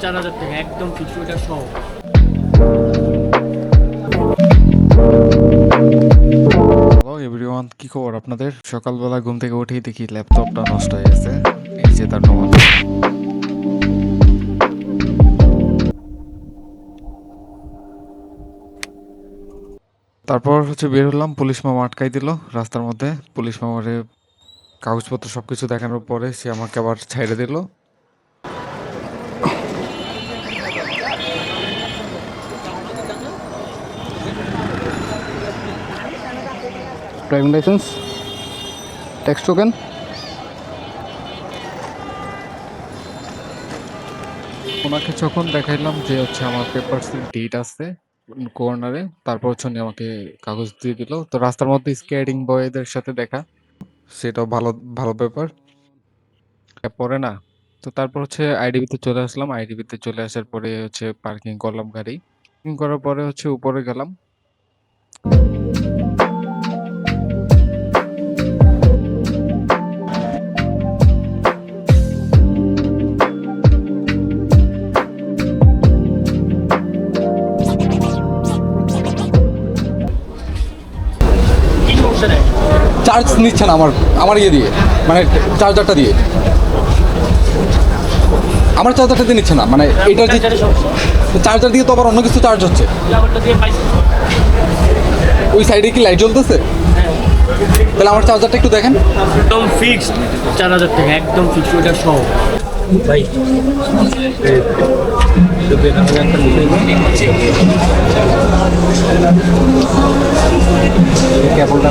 4000 টাকা একদম ফিক্স ওটা সহ। হ্যালো এভরিওয়ান, কি খবর আপনাদের? সকালবেলা ঘুম থেকে উঠেই দেখি ল্যাপটপটা নষ্ট হয়ে গেছে। এই যে তার নমুনা। তারপর বের হলাম, পুলিশ মামা আটকাই দিল রাস্তার মধ্যে। পুলিশ মামারে কাগজপত্র সবকিছু দেখানোর পরে সে আমাকে আবার ছাইড়ে দিল। Driving licence, tax token. ওনাকে যখন দেখাইলাম যে আমার পেপারসের ডেট আছে কর্নারে, তারপর উনি আমাকে কাগজ দিয়ে দিল। তো রাস্তার মধ্যে স্কেটিং বয়দের সাথে দেখা, সেটাও ভালো ভালো ব্যাপার। পরে না, তো তারপর আইডিবিতে চলে আসলাম। আইডিবিতে চলে আসার পরে পার্কিং করলাম গাড়ি। পার্কিং করার পরে উপরে গেলাম। কি সমস্যা নেই। চার্জ নিচ্ছে না আমার ইয়ে দিয়ে, মানে চার্জারটা দিয়ে। আমার চার্জারটা দিয়ে নিচ্ছে না, মানে এটার যে চার্জারের সমস্যা। চার্জার দিয়ে তো আবার অন্য কিছু চার্জ হচ্ছে। ব্যাপারটা দিয়ে পাইছি। ওই সাইডে কি লাইট জ্বলতেছে? তাহলে আমার চার্জারটা একটু দেখেন। একদম ফিক্সড 4000 টাকা একদম ফিক্সড ওটা সহ। ভাই কেবলটা